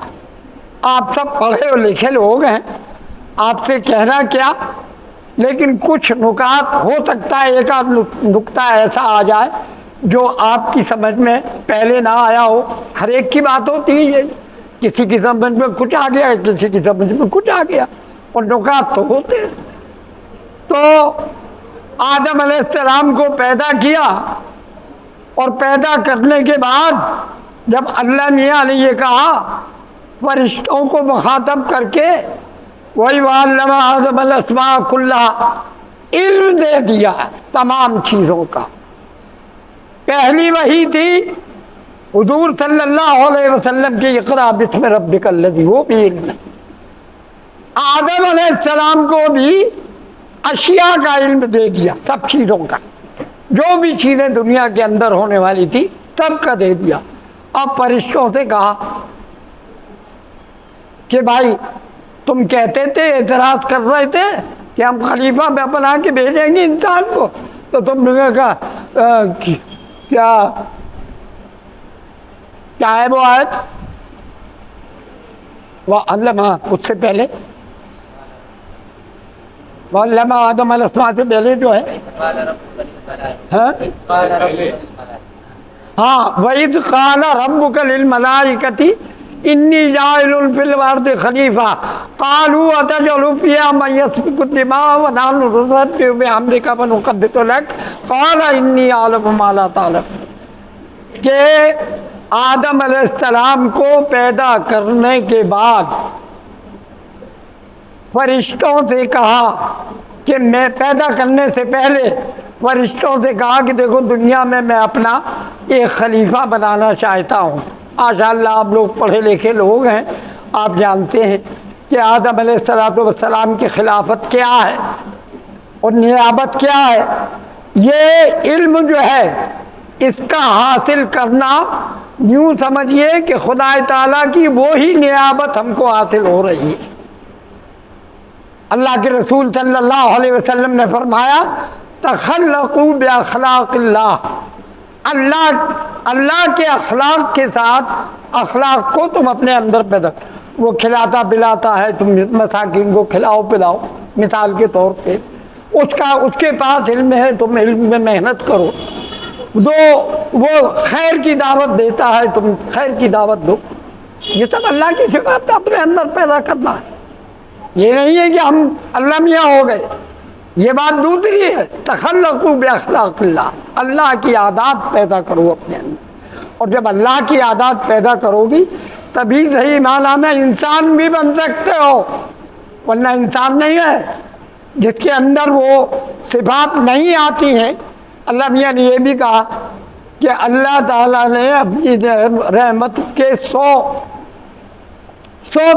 آپ سب پڑھے اور لکھے لوگ ہیں، آپ سے کہنا کیا، لیکن کچھ نکات ہو سکتا ہے ایک آدھ نکتہ ایسا آ جائے جو آپ کی سمجھ میں پہلے نہ آیا ہو. ہر ایک کی بات ہوتی ہے، کسی کی سمجھ میں کچھ آ گیا، کسی کی سمجھ میں کچھ آ گیا، اور نکات تو ہوتے ہیں. تو آدم علیہ السلام کو پیدا کیا، اور پیدا کرنے کے بعد جب اللہ میاں نے یہ کہا فرشتوں کو مخاطب کر کے وہی وَعَلَّمَ آدَمَ الْأَسْمَاءَ كُلَّهَا، علم دے دیا تمام چیزوں کا. پہلی وحی تھی حضور صلی اللہ علیہ وسلم کی اقرا بسم ربک الذی، وہ بھی علم. آدم علیہ السلام کو بھی اشیاء کا علم دے دیا، سب چیزوں کا، جو بھی چیزیں دنیا کے اندر ہونے والی تھی سب کا دے دیا. اب فرشتوں سے کہا کہ بھائی تم کہتے تھے، اعتراض کر رہے تھے کہ ہم خلیفہ میں بنا کے بھیجیں گے انسان کو، تو تم نے کہا کیا ہے وہ آیت؟ وَعَلَّمَ، اس سے پہلے وَعَلَّمَ آدَمَ الْأَسْمَاءَ سے پہلے جو ہے وَإِذْ قَالَ رَبُّكَ لِلْمَلَائِكَةِ إِنِّي جَاعِلٌ فِي الْأَرْضِ خَلِيفَةً قَالُوا أَتَجْعَلُ فِيهَا مَن يَسْفِكُ الدِّمَاءَ وَنَحْنُ نُسَبِّحُ بِحَمْدِكَ وَنُقَدِّسُ لَكَ قَالَ إِنِّي أَعْلَمُ مَا لَا تَعْلَمُونَ. کہ آدم علیہ السلام کو پیدا کرنے کے بعد فرشتوں سے کہا کہ میں پیدا کرنے سے پہلے فرشتوں سے کہا کہ دیکھو دنیا میں اپنا ایک خلیفہ بنانا چاہتا ہوں. ماشاء اللہ آپ لوگ پڑھے لکھے لوگ ہیں، آپ جانتے ہیں کہ آدم علیہ السلام کی خلافت کیا ہے اور نیابت کیا ہے. یہ علم جو ہے اس کا حاصل کرنا یوں سمجھیے کہ خدا تعالیٰ کی وہی نیابت ہم کو حاصل ہو رہی ہے. اللہ کے رسول صلی اللہ علیہ وسلم نے فرمایا تخلقوا باخلاق اللہ کے اخلاق کے ساتھ اخلاق کو تم اپنے اندر پیدا. وہ کھلاتا پلاتا ہے، تم مساکین کو کھلاؤ پلاؤ مثال کے طور پہ. اس کے پاس علم ہے، تم علم میں محنت کرو. وہ خیر کی دعوت دیتا ہے، تم خیر کی دعوت دو. یہ سب اللہ کی صفات اپنے اندر پیدا کرنا ہے. یہ نہیں ہے کہ ہم اللہ میاں ہو گئے، یہ بات دوسری ہے. تخلقوا باخلاق اللہ کی عادات پیدا کرو اپنے اندر. اور جب اللہ کی عادات پیدا کرو گی تبھی صحیح معنی میں انسان بھی بن سکتے ہو، ورنہ انسان نہیں ہے جس کے اندر وہ صفات نہیں آتی ہیں. اللہ میاں نے یہ بھی کہا کہ اللہ تعالیٰ نے اپنی رحمت کے 100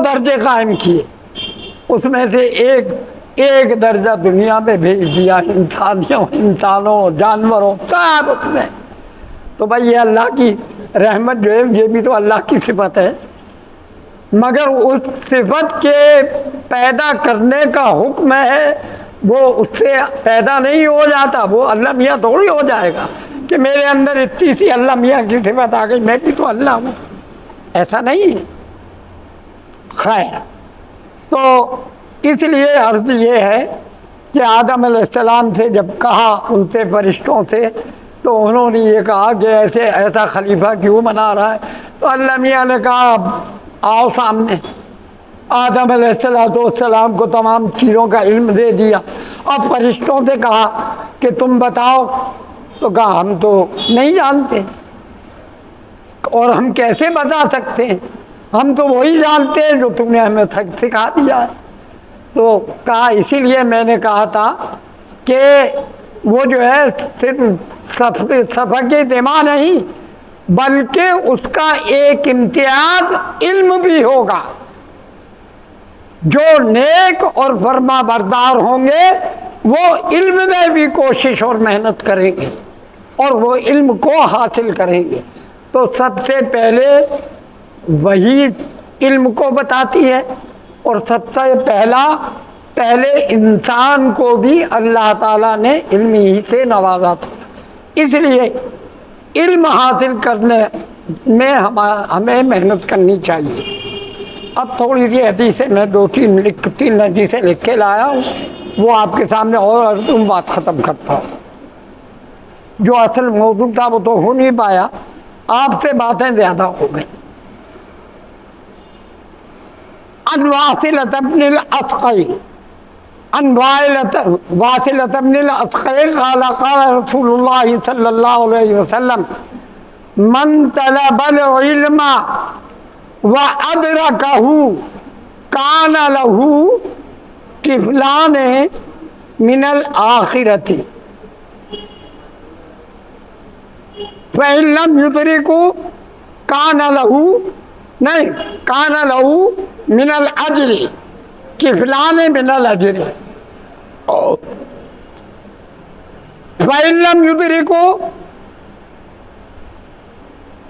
درجے قائم کیے، اس میں سے ایک درجہ دنیا میں بھیج دیا، انسانوں جانوروں سب اس میں. تو بھائی یہ اللہ کی رحمت جو ہے یہ بھی تو اللہ کی صفت ہے، مگر اس صفت کے پیدا کرنے کا حکم ہے، وہ اس سے پیدا نہیں ہو جاتا. وہ اللہ میاں تھوڑی ہو جائے گا کہ میرے اندر اتنی سی اللہ میاں کی صفت آ گئی میں بھی تو اللہ ہوں، ایسا نہیں ہے. خیر، تو اس لیے عرض یہ ہے کہ آدم علیہ السلام سے جب کہا ان سے فرشتوں سے، تو انہوں نے یہ کہا کہ ایسا خلیفہ کیوں بنا رہا ہے؟ تو اللہ میاں نے کہا آؤ سامنے. آدم علیہ السلام کو تمام چیزوں کا علم دے دیا. اور فرشتوں سے کہا کہ تم بتاؤ، تو کہا ہم تو نہیں جانتے، اور ہم کیسے بتا سکتے ہیں، ہم تو وہی جانتے ہیں جو تم نے ہمیں سکھا دیا ہے. تو کہا اسی لیے میں نے کہا تھا کہ وہ جو ہے صرف سفق دماغ نہیں بلکہ اس کا ایک امتیاز علم بھی ہوگا. جو نیک اور فرما بردار ہوں گے وہ علم میں بھی کوشش اور محنت کریں گے اور وہ علم کو حاصل کریں گے. تو سب سے پہلے وہی علم کو بتاتی ہے، اور سب سے پہلے انسان کو بھی اللہ تعالیٰ نے علم ہی سے نوازا تھا۔ اس لیے علم حاصل کرنے میں ہمیں محنت کرنی چاہیے۔ اب تھوڑی سی حدیثیں میں تین حدیثیں لکھ کے لایا ہوں، وہ آپ کے سامنے اور تم بات ختم کرتا ہوں۔ جو اصل موضوع تھا وہ تو ہو نہیں پایا، آپ سے باتیں زیادہ ہو گئی۔ عن واصلة بن الأسقع عن واصلة بن الأسقع قال قال رسول الله صلى الله عليه وسلم من طلب العلم وأدركه كان له كفلان من الآخرة فإن لم يدركه كان له من الأجر كفلان من الأجر فإن لم يدركه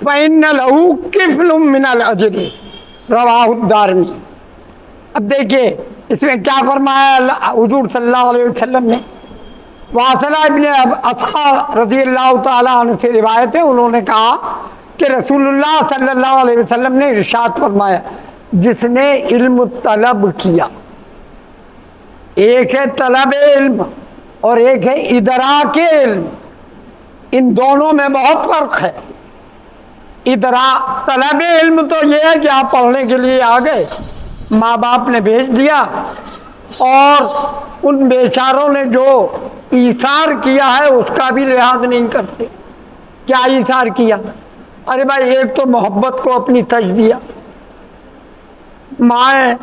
فإن له كفل من الأجر رواہ الدارمی۔ اب دیکھیے اس میں کیا فرمایا حضور صلی اللہ علیہ وسلم نے۔ واصلہ ابن اسقع رضی اللہ تعالیٰ عنہ سے روایت ہے، انہوں نے کہا کہ رسول اللہ صلی اللہ علیہ وسلم نے ارشاد فرمایا جس نے علم طلب کیا، ایک ہے طلب علم اور ایک ہے ادراک علم، ان دونوں میں بہت فرق ہے۔ طلب علم تو یہ ہے کہ آپ پڑھنے کے لیے آ گئے، ماں باپ نے بھیج دیا، اور ان بیچاروں نے جو ایثار کیا ہے اس کا بھی لحاظ نہیں کرتے۔ کیا ایثار کیا؟ ارے بھائی ایک تو محبت کو اپنی تج دیا۔ مائیں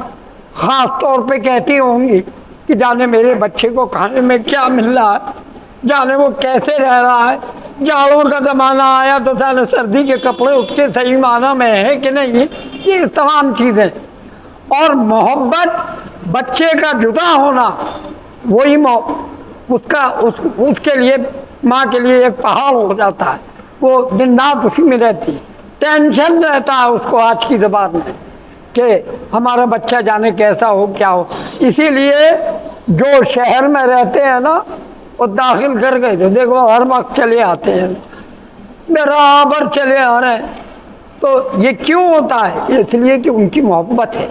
خاص طور پہ کہتی ہوں گی کہ جانے میرے بچے کو کھانے میں کیا مل رہا ہے، جانے وہ کیسے رہ رہا ہے، جاڑوں کا زمانہ آیا تو جانے سردی کے کپڑے اس کے صحیح معنی میں ہے کہ نہیں، یہ تمام چیزیں۔ اور محبت بچے کا جدا ہونا وہی اس کے لیے ماں کے لیے ایک پہاڑ ہو جاتا ہے، وہ دن رات اسی میں رہتی، ٹینشن رہتا ہے اس کو آج کی زبان میں کہ ہمارا بچہ جانے کیسا ہو کیا ہو۔ اسی لیے جو شہر میں رہتے ہیں نا وہ داخل کر گئے تو دیکھو ہر وقت چلے آتے ہیں، برابر چلے آ رہے ہیں۔ تو یہ کیوں ہوتا ہے؟ اس لیے کہ ان کی محبت ہے،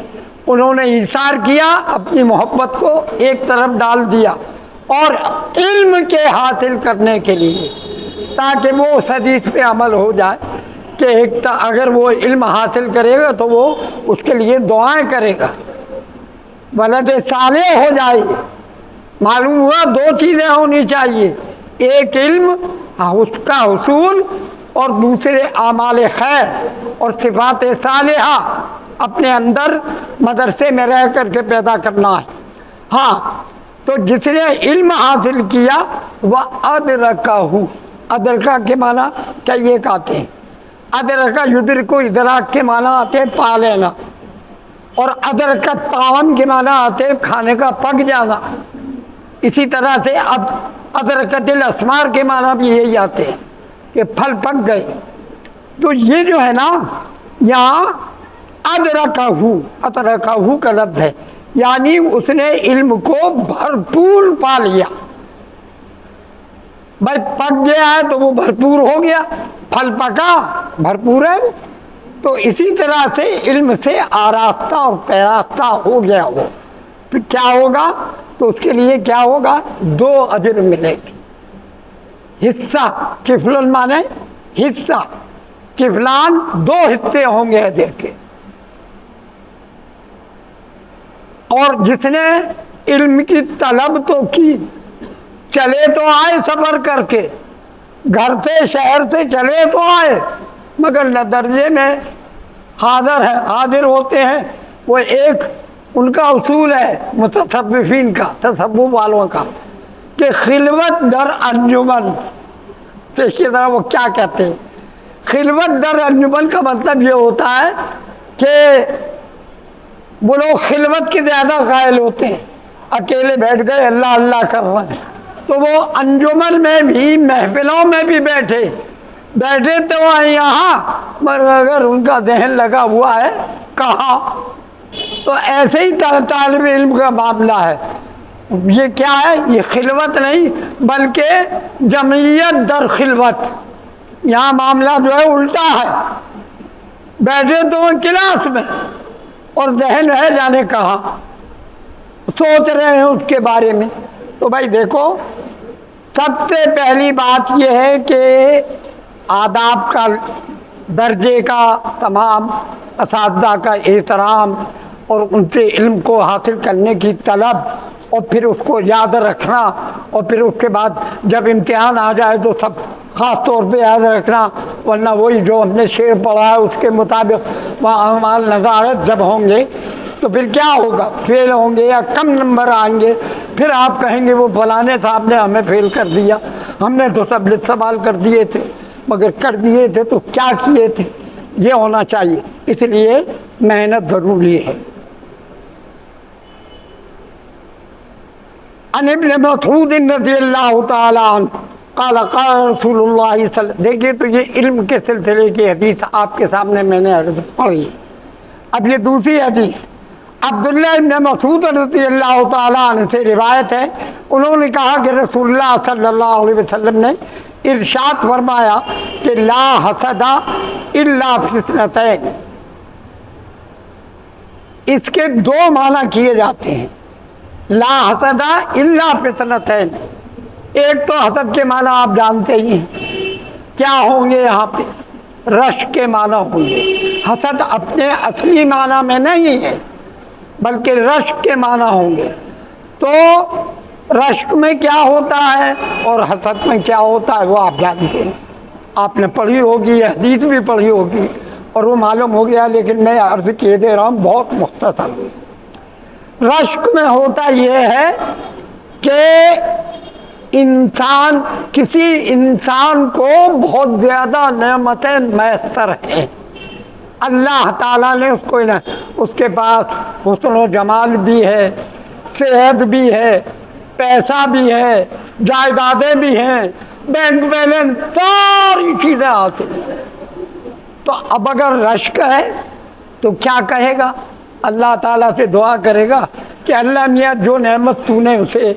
انہوں نے ایثار کیا، اپنی محبت کو ایک طرف ڈال دیا، اور علم کے حاصل کرنے کے لیے، تاکہ وہ اس حدیث پہ عمل ہو جائے کہ اگر وہ علم حاصل کرے گا تو وہ اس کے لیے دعائیں کرے گا، ولد صالح ہو جائے۔ معلوم ہوا دو چیزیں ہونی چاہیے، ایک علم اس کا حصول، اور دوسرے اعمال خیر اور صفات صالحہ اپنے اندر مدرسے میں رہ کر کے پیدا کرنا ہے۔ ہاں تو جس نے علم حاصل کیا وہ ادرکہ، ادرکہ کے معنی کیا یہ کہتے ہیں؟ ادرکہ یدرک، ادراک کے معنی آتے ہیں پا لینا، اور ادرکہ طعام کے معنی آتے ہیں کھانے کا پک جانا۔ اسی طرح سے ادرکت الاسمار کے معنی بھی یہی آتے ہیں کہ پھل پک گئے۔ تو یہ جو ہے نا یہاں ادرکہ کا لفظ ہے، یعنی اس نے علم کو بھرپور پا لیا۔ بھائی پک گیا ہے تو وہ بھرپور ہو گیا، پھل پکا بھرپور ہے۔ تو اسی طرح سے علم سے آراستہ اور پیراستہ ہو گیا وہ، پھر کیا ہوگا؟ تو اس کے لیے کیا ہوگا؟ دو اجر ملے گی، حصہ، کفلن مانے حصہ، کفلان دو حصے ہوں گے اجر کے۔ اور جس نے علم کی طلب تو کی، چلے تو آئے سفر کر کے، گھر سے شہر سے چلے تو آئے، مگر نہ درجے میں حاضر ہوتے ہیں۔ وہ ایک ان کا اصول ہے متصوفین کا، تصوف والوں کا، کہ خلوت در انجمن۔ دیکھیے ذرا وہ کیا کہتے ہیں، خلوت در انجمن کا مطلب یہ ہوتا ہے کہ وہ لوگ خلوت کے زیادہ قائل ہوتے ہیں، اکیلے بیٹھ گئے اللہ اللہ کر رہے ہیں، تو وہ انجمن میں بھی، محفلوں میں بھی بیٹھے بیٹھے تو ہیں یہاں مگر اگر ان کا ذہن لگا ہوا ہے کہاں. تو ایسے ہی طالب علم کا معاملہ ہے. یہ کیا ہے؟ یہ خلوت نہیں بلکہ جمعیت در خلوت. یہاں معاملہ جو ہے الٹا ہے. بیٹھے تو ہیں کلاس میں اور ذہن ہے جانے کہاں، سوچ رہے ہیں اس کے بارے میں. تو بھائی دیکھو، سب سے پہلی بات یہ ہے کہ آداب کا درجے کا، تمام اساتذہ کا احترام اور ان سے علم کو حاصل کرنے کی طلب، اور پھر اس کو یاد رکھنا، اور پھر اس کے بعد جب امتحان آ جائے تو سب خاص طور پہ یاد رکھنا، ورنہ وہی جو ہم نے شعر پڑھا ہے اس کے مطابق وہ اعمال نظارت جب ہوں گے تو پھر کیا ہوگا؟ فیل ہوں گے یا کم نمبر آئیں گے. پھر آپ کہیں گے وہ فلانے صاحب نے ہمیں فیل کر دیا، ہم نے تو سب سوال کر دیے تھے، مگر کر دیے تھے تو کیا کیے تھے. یہ ہونا چاہیے. اس لیے محنت ضروری ہے. عن ابن مسعود رضی اللہ تعالی عنہ قال قال رسول اللہ صلی اللہ علیہ وسلم. دیکھیے تو یہ علم کے سلسلے کی حدیث آپ کے سامنے میں نے عرض پڑھی. اب یہ دوسری حدیث عبداللہ ابن مسعود رضی اللہ تعالیٰ عنہ سے روایت ہے. انہوں نے کہا کہ رسول اللہ صلی اللہ علیہ وسلم نے ارشاد فرمایا کہ لا حسد الا فی اثنتین. اس کے دو معنی کیے جاتے ہیں. لا حسد الا فی اثنتین. ایک تو حسد کے معنی آپ جانتے ہی ہیں کیا ہوں گے، یہاں پہ رشک کے معنی ہوں گے. حسد اپنے اصلی معنی میں نہیں ہے بلکہ رشک کے معنی ہوں گے. تو رشک میں کیا ہوتا ہے اور حسد میں کیا ہوتا ہے وہ آپ جانتے ہیں. آپ نے پڑھی ہوگی، حدیث بھی پڑھی ہوگی اور وہ معلوم ہو گیا، لیکن میں عرض کیے دے رہا ہوں بہت مختصر. رشک میں ہوتا یہ ہے کہ کسی انسان کو بہت زیادہ نعمتیں میسر ہیں، اللہ تعالیٰ نے اس کے پاس حسن و جمال بھی ہے، صحت بھی ہے، پیسہ بھی ہے، جائیدادیں بھی ہیں، بینک بیلنس، ساری چیزیں حاصل ہیں. تو اب اگر رشک ہے تو کیا کہے گا؟ اللہ تعالیٰ سے دعا کرے گا کہ اللہ میاں جو نعمت تو نے اسے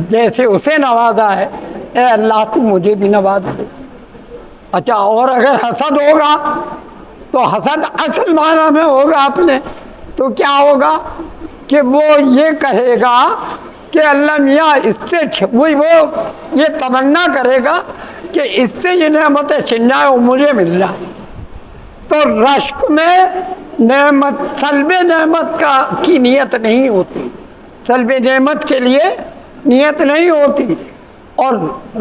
جیسے اسے نوازا ہے، اے اللہ تو مجھے بھی نواز دے. اچھا، اور اگر حسد ہوگا تو حسد اصل معنی میں ہوگا اپنے، تو کیا ہوگا کہ وہ یہ کہے گا کہ اللہ میاں اس سے وہ یہ تمنا کرے گا کہ اس سے یہ نعمتیں چھن جائے اور مجھے مل جائے. تو رشک میں نعمت سلب نعمت کی نیت نہیں ہوتی، سلب نعمت کے لیے نیت نہیں ہوتی. اور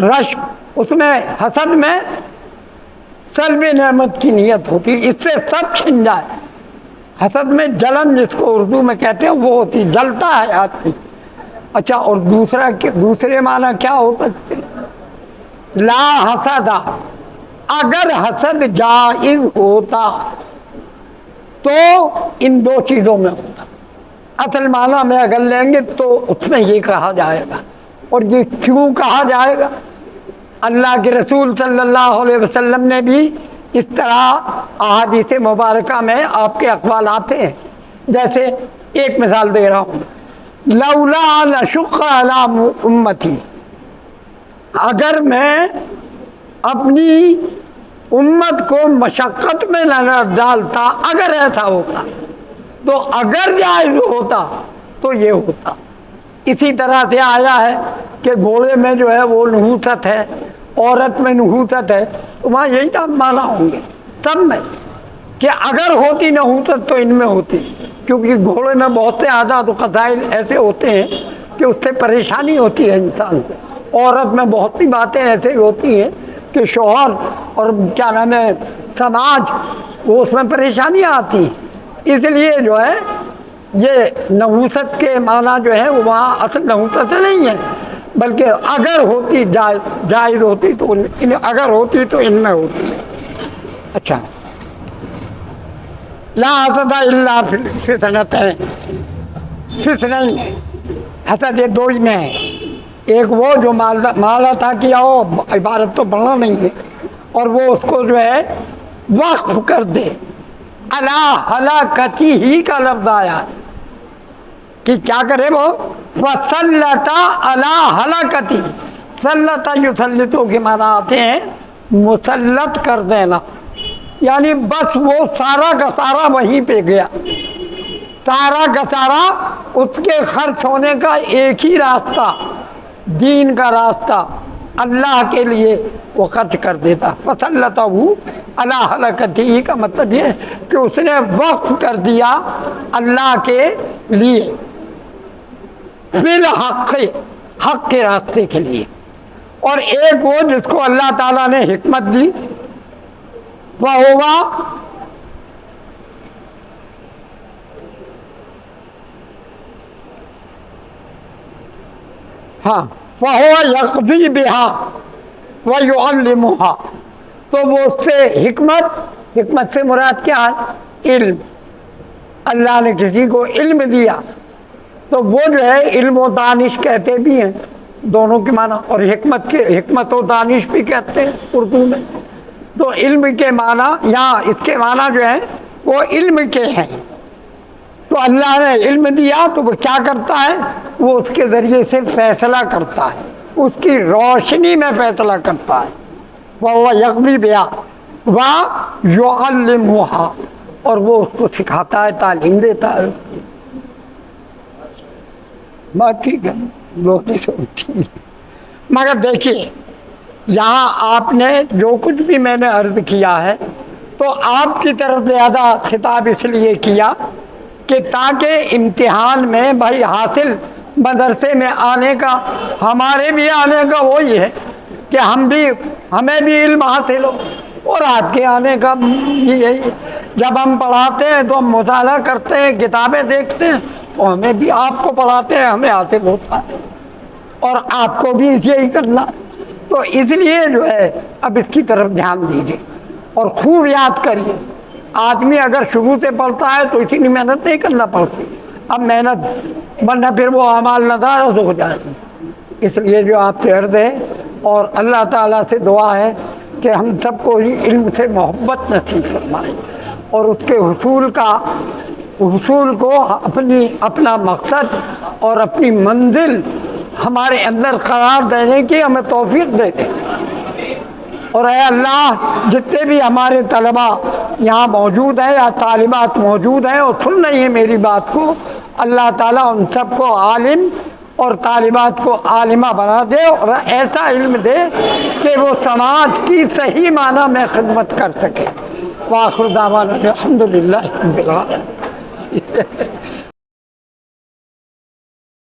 رشک اس میں حسد میں سلب نعمت کی نیت ہوتی، اس سے سب چھن جائے. حسد میں جلن جس کو اردو میں کہتے ہیں وہ ہوتی، جلتا ہے آدمی. اچھا، اور دوسرے معنی کیا ہو سکتے؟ لا حسد، اگر حسد جائز ہوتا تو ان دو چیزوں میں ہوتا. اصل معنی میں اگر لیں گے تو اس میں یہ کہا جائے گا. اور یہ کیوں کہا جائے گا؟ اللہ کے رسول صلی اللہ علیہ وسلم نے بھی اس طرح احادیث مبارکہ میں آپ کے اقوال آتے ہیں. جیسے ایک مثال دے رہا ہوں، لولا ان اشق علی امتی، اگر میں اپنی امت کو مشقت میں نہ ڈالتا، اگر ایسا ہوتا تو اگر جائز ہوتا تو یہ ہوتا. اسی طرح سے آیا ہے کہ گھوڑے میں جو ہے وہ نحوست ہے، عورت میں نحوست ہے، تو وہاں یہی تو مانا ہوں گے سب میں کہ اگر ہوتی نحوست تو ان میں ہوتی، کیونکہ گھوڑے میں بہت سے عادات و قضائل ایسے ہوتے ہیں کہ اس سے پریشانی ہوتی ہے انسان کو. عورت میں بہت سی باتیں ایسے ہوتی ہیں کہ شوہر اور کیا نام ہے سماج وہ اس میں پریشانیاں آتی ہیں. اس لیے جو ہے یہ نحوست کے معنی جو ہے وہ وہاں اصل نحوست نہیں ہے، بلکہ اگر ہوتی جائز ہوتی تو اگر ہوتی تو ان میں ہوتی. اچھا، لا حسد الا فی اثنتین، فی حسد یہ دو ہی میں ہے. ایک وہ جو مالا تھا کیا ہو، عبارت تو پڑھنا نہیں ہے، اور وہ اس کو جو ہے وقف کر دے. علی ہلاکتی ہی کا لفظ آیا کہ کیا کرے وہ؟ فَسَلَّطَ عَلَىٰ ہلاکتی. سلط یسلطو کے معنی آتے ہیں مسلط کر دینا، یعنی بس وہ سارا کا سارا وہیں پہ گیا. سارا کا سارا اس کے خرچ ہونے کا ایک ہی راستہ، دین کا راستہ، اللہ کے لیے وہ خرچ کر دیتا. فَسَلَّطَهُ عَلَىٰ ہلاکتہ کا مطلب یہ کہ اس نے وقف کر دیا اللہ کے لیے، فی الحق، حق کے راستے کے لیے. اور ایک وہ جس کو اللہ تعالیٰ نے حکمت دی، وَهُوَ يَقْضِي بِهَا وَيُعَلِّمُهَا. تو وہ اس سے حکمت سے مراد کیا ہے؟ علم. اللہ نے کسی کو علم دیا تو وہ جو ہے علم و دانش کہتے بھی ہیں، دونوں کے معنی، اور حکمت و دانش بھی کہتے ہیں اردو میں. تو علم کے معنی یہاں اس کے معنی جو ہے وہ علم کے ہیں. تو اللہ نے علم دیا تو وہ کیا کرتا ہے؟ وہ اس کے ذریعے سے فیصلہ کرتا ہے، اس کی روشنی میں فیصلہ کرتا ہے. وہ یقضی بِهَا وَيُعَلِّمُهَا، اور وہ اس کو سکھاتا ہے، تعلیم دیتا ہے. بات ٹھیک ہے، لوگ نہیں سمجھتی. مگر دیکھیے یہاں آپ نے جو کچھ بھی میں نے عرض کیا ہے تو آپ کی طرف زیادہ خطاب اس لیے کیا کہ تاکہ امتحان میں بھائی حاصل مدرسے میں آنے کا، ہمارے بھی آنے کا وہی ہے کہ ہمیں بھی علم حاصل ہو، اور آپ کے آنے کا بھی یہی ہے. جب ہم پڑھاتے ہیں تو ہم مطالعہ کرتے ہیں، کتابیں دیکھتے ہیں، تو ہمیں بھی آپ کو پڑھاتے ہیں، ہمیں حاصل ہوتا ہے، اور آپ کو بھی یہی کرنا. تو اس لیے جو ہے اب اس کی طرف دھیان دیجیے اور خوب یاد کریے. آدمی اگر شروع سے پڑھتا ہے تو اسی لیے محنت نہیں کرنا پڑتی. اب محنت ورنہ پھر وہ اعمال ندارت ہو جائے گی. اس لیے جو آپ سے عرض ہے، اور اللہ تعالیٰ سے دعا ہے کہ ہم سب کو ہی علم سے محبت نصیب فرمائے، اور اس کے حصول کو اپنا مقصد اور اپنی منزل ہمارے اندر قرار دینے کی ہمیں توفیق دے دے. اور اے اللہ جتنے بھی ہمارے طلباء یہاں موجود ہیں یا طالبات موجود ہیں اور سن رہی ہیں میری بات کو، اللہ تعالیٰ ان سب کو عالم اور طالبات کو عالمہ بنا دے، اور ایسا علم دے کہ وہ سماج کی صحیح معنی میں خدمت کر سکے. وآخر دعوانا الحمدللہ رب العالمین.